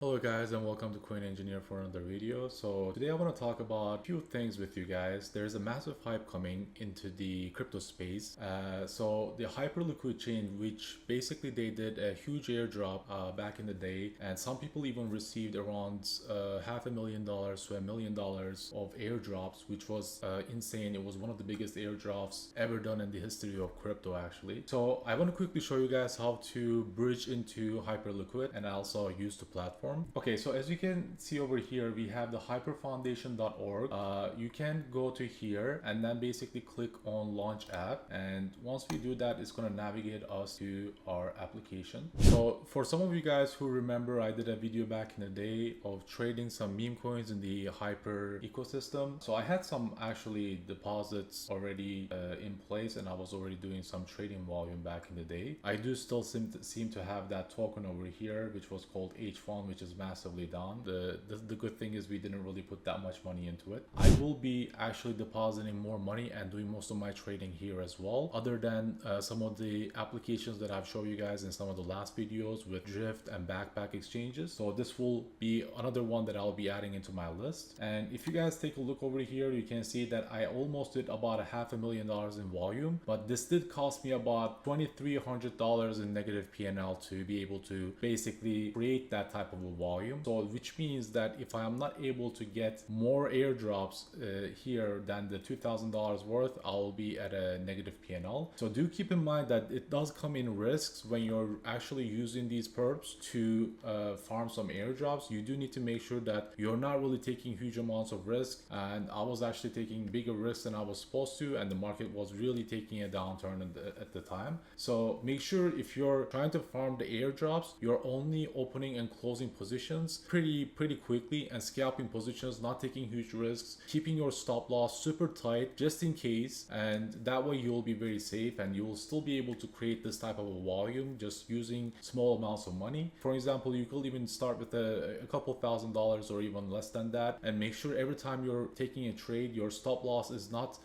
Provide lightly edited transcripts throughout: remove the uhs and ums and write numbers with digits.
Hello guys and welcome to Coin Engineer for another video. So today I want to talk about a few things with you guys. There's a massive hype coming into the crypto space. So the Hyperliquid chain, which basically they did a huge airdrop back in the day, and some people even received around $500,000 to $1 million of airdrops, which was insane. It was one of the biggest airdrops ever done in the history of crypto actually. So I want to quickly show you guys how to bridge into Hyperliquid and also use the platform. Okay, so as you can see over here, we have the hyperfoundation.org. You can go to here and then basically click on launch app, and once we do that, it's going to navigate us to our application. So for some of you guys who remember, I did a video back in the day of trading some meme coins in the Hyper ecosystem. So I had some actually deposits already in place, and I was already doing some trading volume back in the day. I do still seem to have that token over here, which was called H1, which is massively down. The good thing is we didn't really put that much money into it. I will be actually depositing more money and doing most of my trading here as well, other than some of the applications that I've shown you guys in some of the last videos with Drift and Backpack exchanges. So this will be another one that I'll be adding into my list. And if you guys take a look over here, you can see that I almost did about $500,000 in volume, but this did cost me about $2,300 in negative PNL to be able to basically create that type of a volume. So which means that if I am not able to get more airdrops here than the $2,000 worth, I'll be at a negative PNL. So do keep in mind that it does come in risks when you're actually using these perps to farm some airdrops. You do need to make sure that you're not really taking huge amounts of risk, and I was actually taking bigger risks than I was supposed to, and the market was really taking a downturn at the time. So make sure if you're trying to farm the airdrops, you're only opening and closing positions pretty quickly and scalping positions, not taking huge risks, keeping your stop loss super tight just in case, and that way you'll be very safe and you will still be able to create this type of a volume just using small amounts of money. For example, you could even start with a couple $1,000 or even less than that, and make sure every time you're taking a trade, your stop loss is not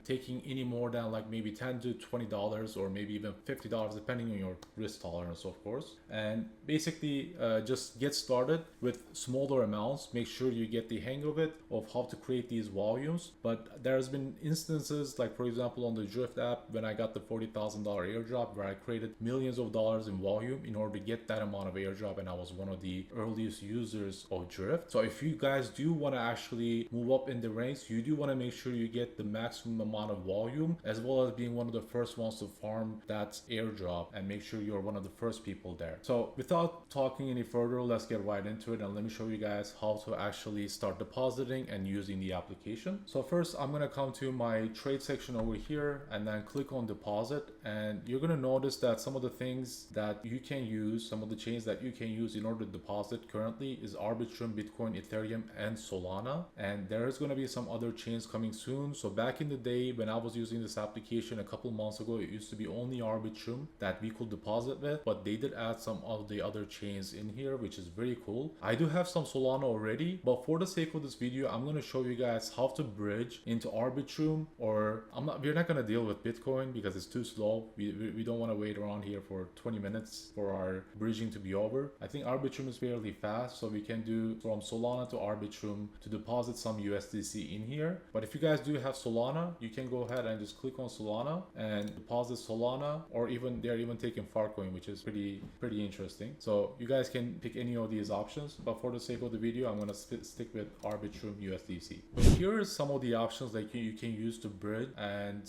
taking any more than like maybe $10 to $20 or maybe even $50 depending on your risk tolerance, of course. And basically just get started with smaller amounts. Make sure you get the hang of it, of how to create these volumes. But there's been instances like, for example, on the Drift app, when I got the $40,000 airdrop, where I created millions of dollars in volume in order to get that amount of airdrop, and I was one of the earliest users of Drift. So if you guys do want to actually move up in the ranks, you do want to make sure you get the maximum amount of volume, as well as being one of the first ones to farm that airdrop, and make sure you're one of the first people there. So without talking any further, let's get right into it, and let me show you guys how to actually start depositing and using the application. So first, I'm going to come to my trade section over here and then click on deposit, and you're going to notice that some of the things that you can use, some of the chains that you can use in order to deposit currently is Arbitrum, Bitcoin, Ethereum, and Solana. And there's going to be some other chains coming soon. So back in the day when I was using this application a couple months ago, it used to be only Arbitrum that we could deposit with, but they did add some of the other chains in here, which is very cool. I do have some Solana already, but for the sake of this video, I'm going to show you guys how to bridge into Arbitrum, or we're not going to deal with Bitcoin because it's too slow. We don't want to wait around here for 20 minutes for our bridging to be over. I think Arbitrum is fairly fast, so we can do from Solana to Arbitrum to deposit some USDC in here. But if you guys do have Solana, you can go ahead and just click on Solana and deposit Solana, or even they're even taking Farcoin, which is pretty interesting. So you guys can pick any of these options, but for the sake of the video, I'm going to stick with Arbitrum USDC. But here are some of the options that you can use to bridge, and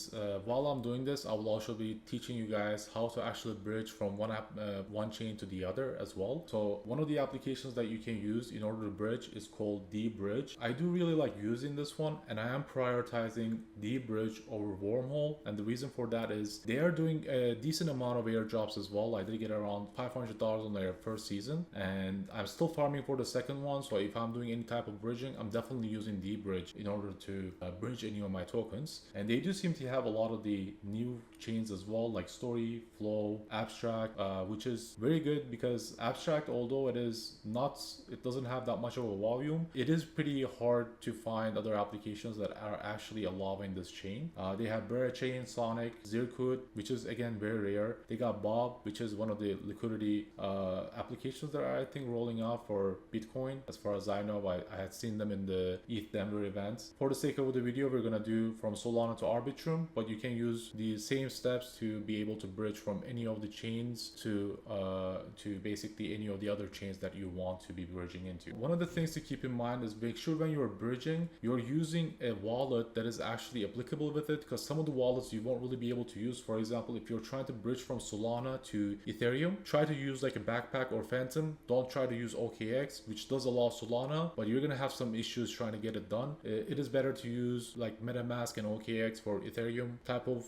while I'm doing this, I will also be teaching you guys how to actually bridge from one chain to the other as well. So one of the applications that you can use in order to bridge is called Debridge. I do really like using this one, and I am prioritizing Debridge over Wormhole, and the reason for that is they are doing a decent amount of airdrops as well. I did get around $500 on their first season, and I'm still farming for the second one. So if I'm doing any type of bridging, I'm definitely using Debridge in order to bridge any of my tokens. And they do seem to have a lot of the new chains as well, like Story, Flow, Abstract, which is very good because Abstract, although it doesn't have that much of a volume, it is pretty hard to find other applications that are actually allowing this chain. They have Bear Chain, Sonic, Zircud, which is again very rare. They got Bob, which is one of the liquidity applications that are, I think, rolling out for Bitcoin. As far as I know, I had seen them in the ETH Denver events. For the sake of the video, we're gonna do from Solana to Arbitrum, but you can use the same steps to be able to bridge from any of the chains to basically any of the other chains that you want to be bridging into. One of the things to keep in mind is make sure when you're bridging, you're using a wallet that is actually applicable with it, because some of the wallets you won't really be able to use. For example, if you're trying to bridge from Solana to Ethereum, try to use like a Backpack or Phantom. Don't try to use OKX, which does allow Solana, but you're gonna have some issues trying to get it done. It is better to use like Metamask and OKX for Ethereum type of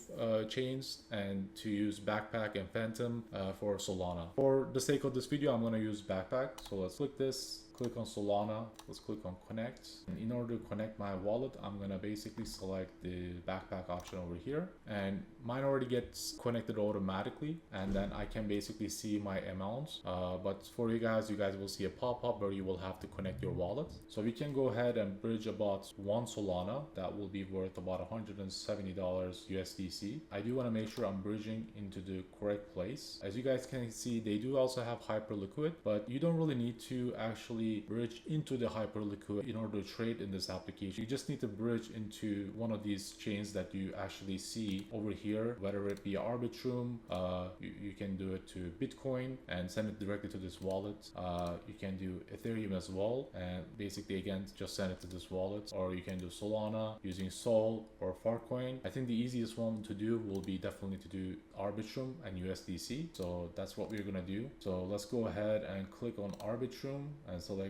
chains, and to use Backpack and Phantom for Solana. For the sake of this video, I'm gonna use Backpack. So let's click this. Click on Solana, let's click on connect, and in order to connect my wallet, I'm gonna basically select the Backpack option over here, and mine already gets connected automatically, and then I can basically see my amounts, but for you guys will see a pop-up where you will have to connect your wallet. So we can go ahead and bridge about 1 Solana. That will be worth about $170 USDC. I do want to make sure I'm bridging into the correct place. As you guys can see, they do also have Hyperliquid, but you don't really need to actually bridge into the Hyperliquid in order to trade in this application. You just need to bridge into one of these chains that you actually see over here, whether it be Arbitrum, you can do it to Bitcoin and send it directly to this wallet. You can do Ethereum as well, and basically again just send it to this wallet, or you can do Solana using Sol or Farcoin. I think the easiest one to do will be definitely to do Arbitrum and USDC. So that's what we're gonna do. So let's go ahead and click on Arbitrum and select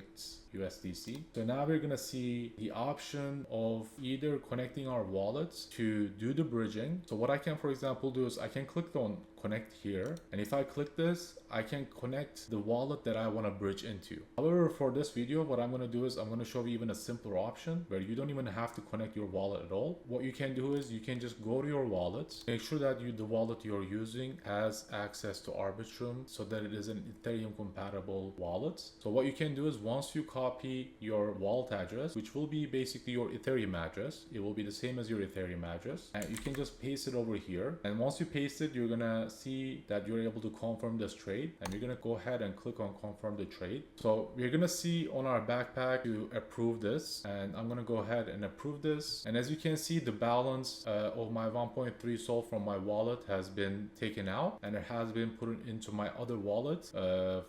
USDC. So now we're gonna see the option of either connecting our wallets to do the bridging. So what I can, for example, do is I can click on connect here, and if I click this, I can connect the wallet that I want to bridge into. However, for this video, what I'm going to do is I'm going to show you even a simpler option where you don't even have to connect your wallet at all. What you can do is you can just go to your wallet, make sure that the wallet you're using has access to Arbitrum so that it is an Ethereum compatible wallet. So what you can do is once you copy your wallet address, which will be basically your Ethereum address, it will be the same as your Ethereum address, and you can just paste it over here. And once you paste it, you're going to see that you're able to confirm this trade, and you're going to go ahead and click on confirm the trade. So we're going to see on our Backpack to approve this, and I'm going to go ahead and approve this. And as you can see, the balance of my 1.3 Sol from my wallet has been taken out, and it has been put into my other wallet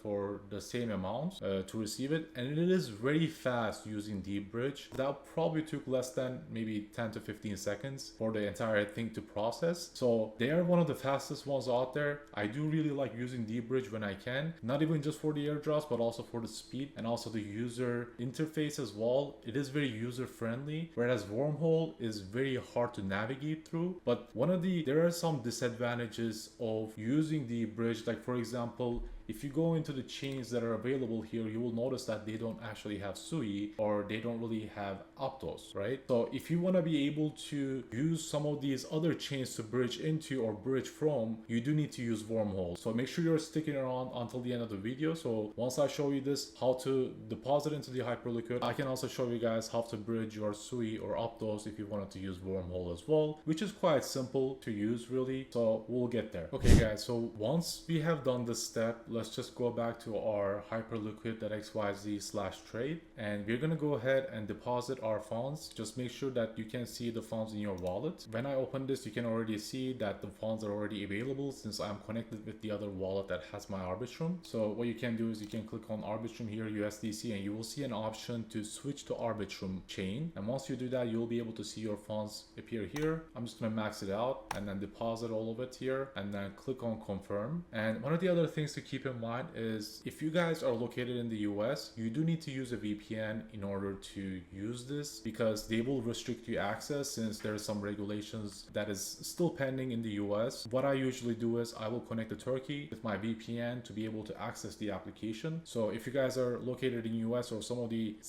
for the same amount to receive it. And it is very fast using Debridge. That probably took less than maybe 10 to 15 seconds for the entire thing to process. So they are one of the fastest ones out there. I do really like using Debridge when I can, not even just for the airdrops, but also for the speed and also the user interface as well. It is very user friendly, whereas Wormhole is very hard to navigate through. But there are some disadvantages of using Debridge. Like for example, if you go into the chains that are available here, you will notice that they don't actually have SUI, or they don't really have Aptos, right? So if you want to be able to use some of these other chains to bridge into or bridge from, you do need to use Wormhole. So make sure you're sticking around until the end of the video. So once I show you this, how to deposit into the Hyperliquid, I can also show you guys how to bridge your SUI or Aptos if you wanted to use Wormhole as well, which is quite simple to use really. So we'll get there. Okay guys, so once we have done this step, let's just go back to our hyperliquid.xyz/trade, and we're gonna go ahead and deposit our funds. Just make sure that you can see the funds in your wallet. When I open this, you can already see that the funds are already available since I'm connected with the other wallet that has my Arbitrum. So what you can do is you can click on Arbitrum here, USDC, and you will see an option to switch to Arbitrum chain. And once you do that, you'll be able to see your funds appear here. I'm just gonna max it out and then deposit all of it here, and then click on confirm. And one of the other things to keep in mind is if you guys are located in the US, you do need to use a VPN in order to use this, because they will restrict you access since there are some regulations that is still pending in the US. What I usually do is I will connect to Turkey with my VPN to be able to access the application. So if you guys are located in US or some of the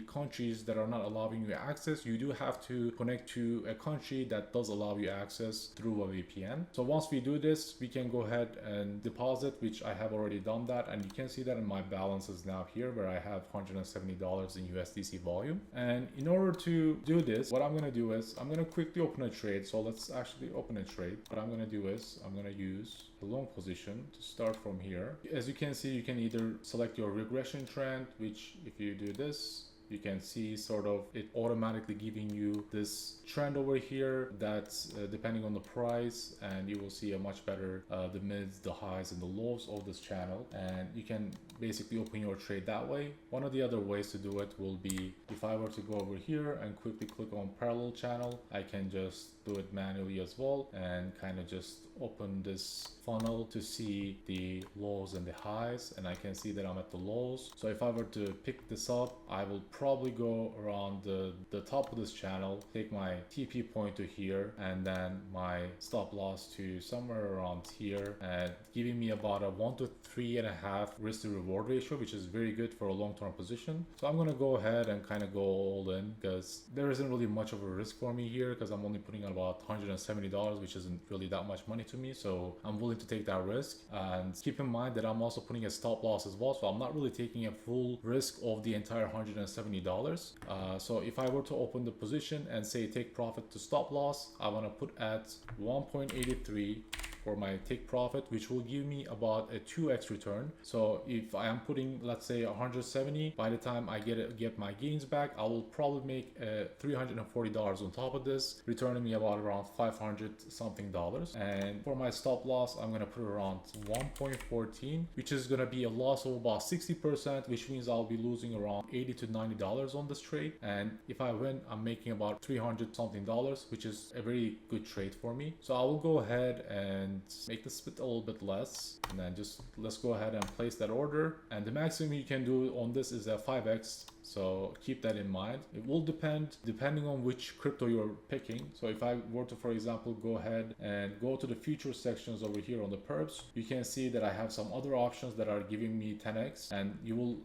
countries that are not allowing you access, you do have to connect to a country that does allow you access through a VPN. So once we do this, we can go ahead and deposit which I have already done that, and you can see that in my balances now here where I have $170 in USDC volume. And in order to do this, what I'm going to do is I'm going to quickly open a trade. So let's actually open a trade. What I'm going to do is I'm going to use the long position to start from here. As you can see, you can either select your regression trend, which if you do this, you can see sort of it automatically giving you this trend over here that's depending on the price, and you will see a much better the mids, the highs, and the lows of this channel, and you can basically open your trade that way. One of the other ways to do it will be if I were to go over here and quickly click on parallel channel, I can just do it manually as well and kind of just open this funnel to see the lows and the highs, and I can see that I'm at the lows. So if I were to pick this up, I will probably go around the top of this channel, take my TP point to here, and then my stop loss to somewhere around here, and giving me about a 1 to 3.5 risk to reward ratio, which is very good for a long-term position. So I'm going to go ahead and kind of go all in because there isn't really much of a risk for me here because I'm only putting out about $170, which isn't really that much money to me. So I'm willing to take that risk, and keep in mind that I'm also putting a stop loss as well. So I'm not really taking a full risk of the entire $170. So if I were to open the position and say take profit to stop loss, I want to put at 1.83 for my take profit, which will give me about a 2x return. So if I am putting, let's say 170, by the time I get my gains back, I will probably make $340 on top of this, returning me about around $500 something. And for my stop loss, I'm gonna put around 1.14, which is gonna be a loss of about 60%, which means I'll be losing around $80 to $90 on this trade. And if I win, I'm making about $300 something, which is a very good trade for me. So I will go ahead and make the split a little bit less, and then just let's go ahead and place that order. And the maximum you can do on this is a 5x, so keep that in mind. It will depending on which crypto you're picking. So if I were to, for example, go ahead and go to the future sections over here on the perps, you can see that I have some other options that are giving me 10x, and you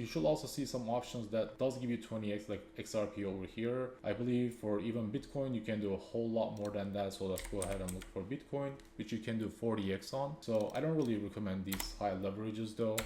should also see some options that does give you 20x, like XRP over here. I believe for even Bitcoin you can do a whole lot more than that. So let's go ahead and look for Bitcoin, which you can do 40x on. So I don't really recommend these high leverages though,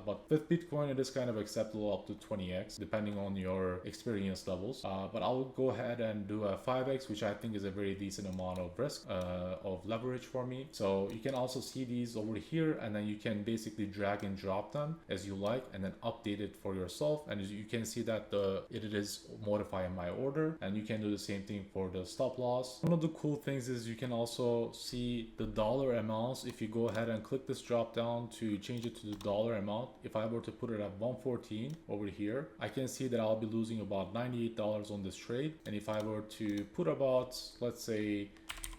but with Bitcoin it is kind of acceptable up to 20x depending on your experience levels. But I'll go ahead and do a 5x, which I think is a very decent amount of risk of leverage for me. So you can also see these over here, and then you can basically drag and drop them as you like, and then update it for yourself. And as you can see that it is modifying my order, and you can do the same thing for the stop loss. One of the cool things is you can also see the dollar amounts. If you go ahead and click this drop down to change it to the dollar amount, if I were to put it at 114 over here, I can see that I'll be losing about $98 on this trade. And if I were to put about, let's say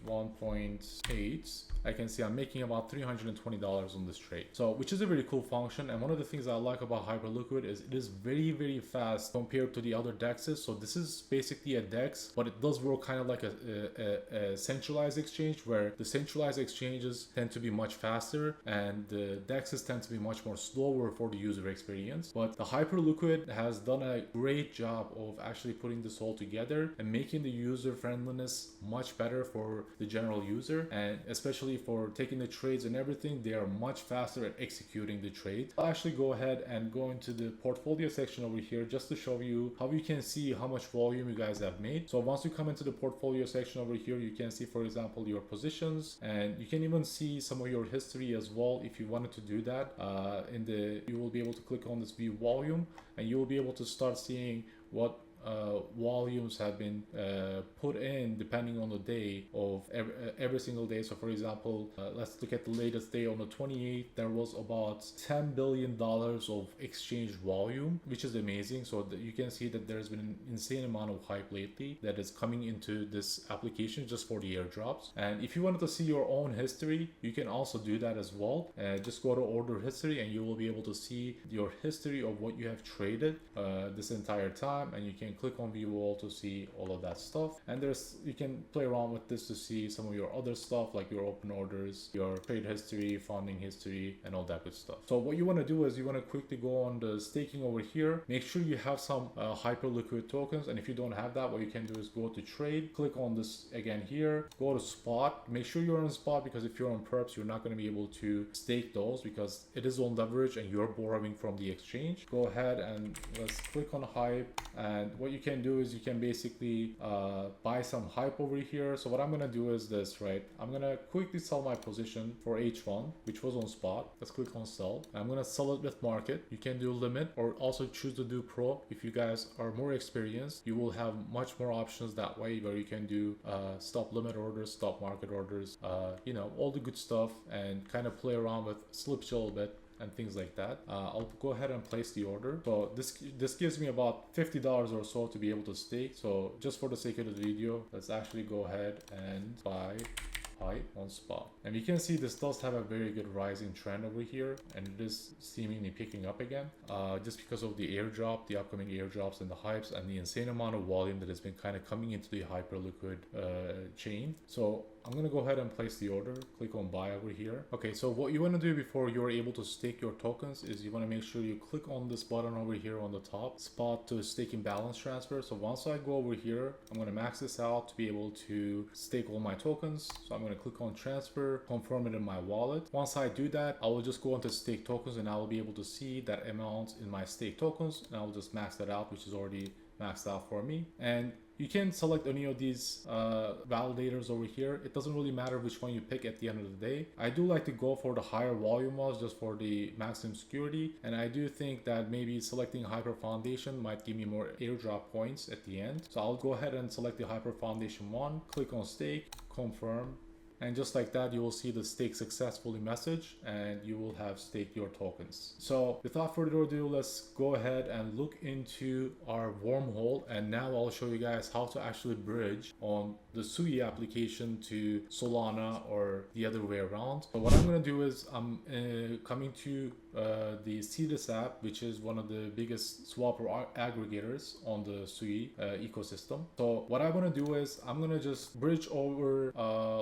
1.8, I can see I'm making about $320 on this trade. So which is a very cool function, and one of the things I like about Hyperliquid is it is very, very fast compared to the other DEXs. So this is basically a DEX, but it does work kind of like a centralized exchange, where the centralized exchanges tend to be much faster and the DEXs tend to be much more slower for the user experience. But the Hyperliquid has done a great job of actually putting this all together and making the user friendliness much better for the general user, and especially for taking the trades and everything, they are much faster at executing the trade. I'll actually go ahead and go into the portfolio section over here just to show you how you can see how much volume you guys have made. So once you come into the portfolio section over here, you can see, for example, your positions, and you can even see some of your history as well if you wanted to do that. You will be able to click on this view volume, and you will be able to start seeing what volumes have been put in depending on the day of every single day. So for example, let's look at the latest day on the 28th. There was about $10 billion of exchange volume, which is amazing. So you can see that there's been an insane amount of hype lately that is coming into this application just for the airdrops. And if you wanted to see your own history, you can also do that as well. Just go to order history, and you will be able to see your history of what you have traded this entire time, and you can can click on view all to see all of that stuff. And you can play around with this to see some of your other stuff like your open orders, your trade history, funding history, and all that good stuff. So what you want to do is you want to quickly go on the staking over here. Make sure you have some Hyperliquid tokens, and if you don't have that, what you can do is go to trade, click on this again here, go to spot. Make sure you're on spot, because if you're on perps, you're not going to be able to stake those because it is on leverage and you're borrowing from the exchange. Go ahead and let's click on hype, and what you can do is you can basically buy some hype over here. So what I'm going to do is this, right? I'm going to quickly sell my position for H1, which was on spot. Let's click on sell. I'm going to sell it with market. You can do limit or also choose to do pro. If you guys are more experienced, you will have much more options that way, where you can do stop limit orders, stop market orders, you know, all the good stuff, and kind of play around with slips a little bit and things like that. I'll go ahead and place the order. So this gives me about $50 or so to be able to stake. So just for the sake of the video, let's actually go ahead and buy hype on spot. And you can see this does have a very good rising trend over here, and it is seemingly picking up again, just because of the airdrop, the upcoming airdrops and the hypes, and the insane amount of volume that has been kind of coming into the Hyperliquid chain. So I'm going to go ahead and place the order, click on buy over here. Okay, so what you want to do before you're able to stake your tokens is you want to make sure you click on this button over here on the top, spot to staking balance transfer. So once I go over here, I'm going to max this out to be able to stake all my tokens. So I'm going to click on transfer, confirm it in my wallet. Once I do that, I will just go into stake tokens, and I will be able to see that amount in my stake tokens, and I'll just max that out, which is already maxed out for me. And you can select any of these validators over here. It doesn't really matter which one you pick at the end of the day. I do like to go for the higher volume ones just for the maximum security. And I do think that maybe selecting Hyper Foundation might give me more airdrop points at the end. So I'll go ahead and select the Hyper Foundation one, click on stake, confirm. And just like that, you will see the stake successfully message, and you will have staked your tokens. So without further ado, let's go ahead and look into our wormhole. And now I'll show you guys how to actually bridge on the Sui application to Solana, or the other way around. So what I'm going to do is I'm coming to the Cetus app, which is one of the biggest swapper aggregators on the Sui ecosystem. So what I want to do is I'm going to just bridge over,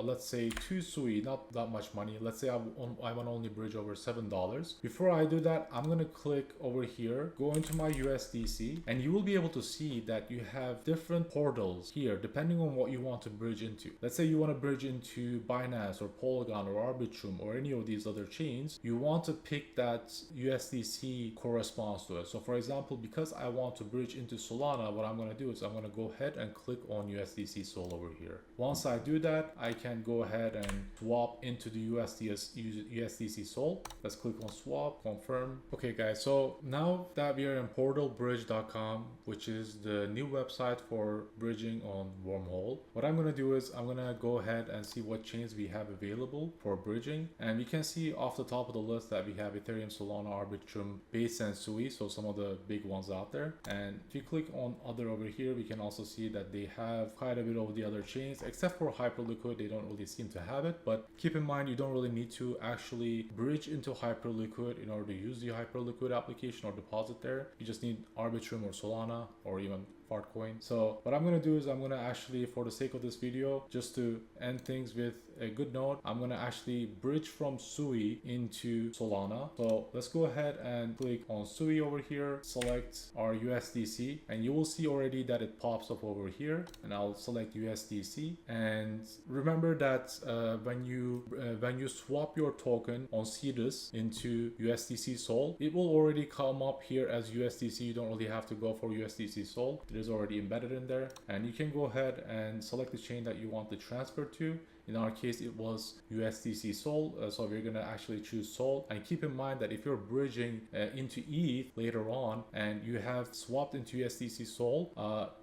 let's say, to Sui, not that much money. Let's say I want to only bridge over $7. Before I do that, I'm going to click over here, go into my USDC, and you will be able to see that you have different portals here depending on what you want to bridge into. Let's say you want to bridge into Binance or Polygon or Arbitrum or any of these other chains. You want to pick that USDC corresponds to it. So for example, because I want to bridge into Solana, what I'm going to do is I'm going to go ahead and click on USDC Sol over here. Once I do that, I can go ahead and swap into the USDC Sol. Let's click on swap, confirm. Okay guys, so now that we are in portalbridge.com, which is the new website for bridging on Wormhole, what I'm going to do is I'm going to go ahead and see what chains we have available for bridging. And we can see off the top of the list that we have Ethereum, Solana, Arbitrum, Base, and Sui, so some of the big ones out there. And if you click on other over here, we can also see that they have quite a bit of the other chains, except for Hyperliquid. They don't really seem to have it, but keep in mind you don't really need to actually bridge into Hyperliquid in order to use the Hyperliquid application or deposit there. You just need Arbitrum or Solana or even Fartcoin. So what I'm going to do is I'm going to actually, for the sake of this video, just to end things with a good note, I'm going to actually bridge from Sui into Solana. So let's go ahead and click on Sui over here, select our USDC, and you will see already that it pops up over here, and I'll select USDC. And remember that when you swap your token on Cetus into USDC Sol, it will already come up here as USDC. You don't really have to go for USDC Sol. It is already embedded in there, and you can go ahead and select the chain that you want to transfer to. In our case, it was USDC Sol, so we're going to actually choose Sol. And keep in mind that if you're bridging into ETH later on and you have swapped into USDC Sol,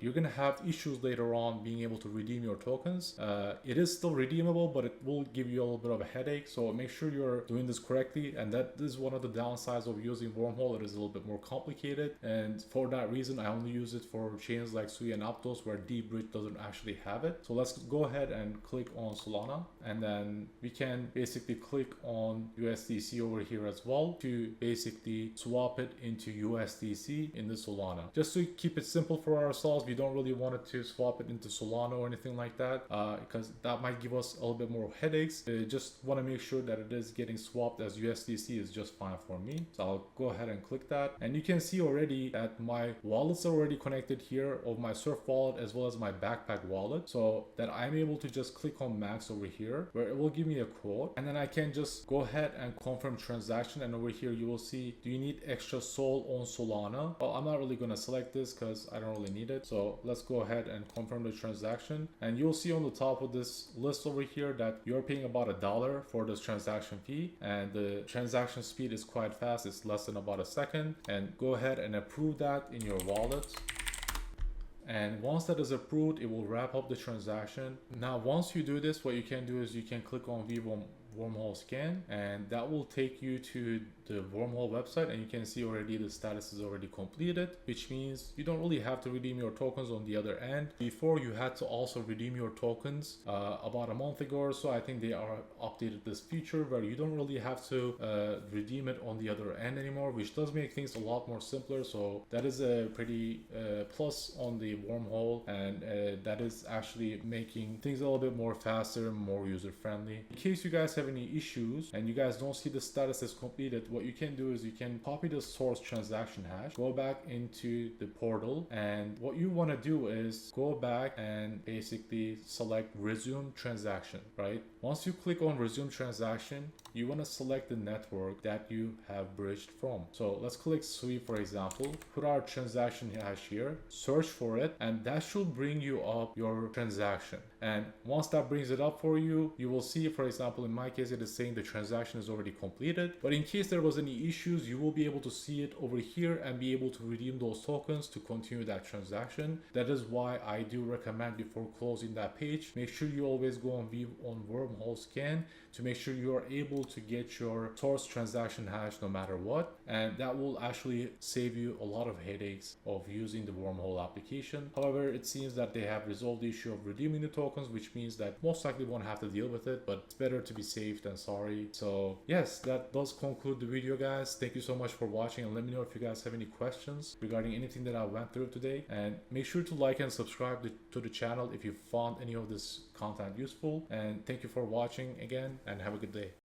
you're going to have issues later on being able to redeem your tokens. It is still redeemable, but it will give you a little bit of a headache. So make sure you're doing this correctly. And that is one of the downsides of using Wormhole. It is a little bit more complicated. And for that reason, I only use it for chains like Sui and Aptos, where Debridge doesn't actually have it. So let's go ahead and click on Solana Solana, and then we can basically click on USDC over here as well to basically swap it into USDC in the Solana. Just to keep it simple for ourselves, we don't really want it to swap it into Solana or anything like that, because that might give us a little bit more headaches. Just want to make sure that it is getting swapped as USDC is just fine for me. So I'll go ahead and click that, and you can see already that my wallets are already connected here of my Surf wallet as well as my Backpack wallet, so that I'm able to just click on Max over here where it will give me a quote, and then I can just go ahead and confirm transaction. And over here you will see, do you need extra Sol on Solana? Well, I'm not really going to select this because I don't really need it. So let's go ahead and confirm the transaction, and you'll see on the top of this list over here that you're paying about $1 for this transaction fee, and the transaction speed is quite fast. It's less than about a second. And go ahead and approve that in your wallet. And once that is approved, it will wrap up the transaction. Now, once you do this, what you can do is you can click on Vivo Wormhole scan, and that will take you to the Wormhole website, and you can see already the status is already completed, which means you don't really have to redeem your tokens on the other end. Before, you had to also redeem your tokens about a month ago or so. I think they are updated this feature where you don't really have to redeem it on the other end anymore, which does make things a lot more simpler. So that is a pretty plus on the Wormhole, and that is actually making things a little bit more faster, more user friendly. In case you guys have any issues and you guys don't see the status as completed, what you can do is you can copy the source transaction hash, go back into the portal, and what you want to do is go back and basically select resume transaction, right? Once you click on resume transaction, you want to select the network that you have bridged from. So let's click sweep, for example, put our transaction hash here, search for it, and that should bring you up your transaction. And once that brings it up for you, you will see, for example, in my case, it is saying the transaction is already completed. But in case there was any issues, you will be able to see it over here and be able to redeem those tokens to continue that transaction. That is why I do recommend, before closing that page, make sure you always go on Wormhole scan to make sure you are able to get your source transaction hash no matter what, and that will actually save you a lot of headaches of using the Wormhole application. However, it seems that they have resolved the issue of redeeming the tokens, which means that most likely won't have to deal with it, but it's better to be safe than sorry. So yes, that does conclude the video, guys. Thank you so much for watching, and let me know if you guys have any questions regarding anything that I went through today, and make sure to like and subscribe to the channel if you found any of this content useful. And thank you for watching again, and have a good day.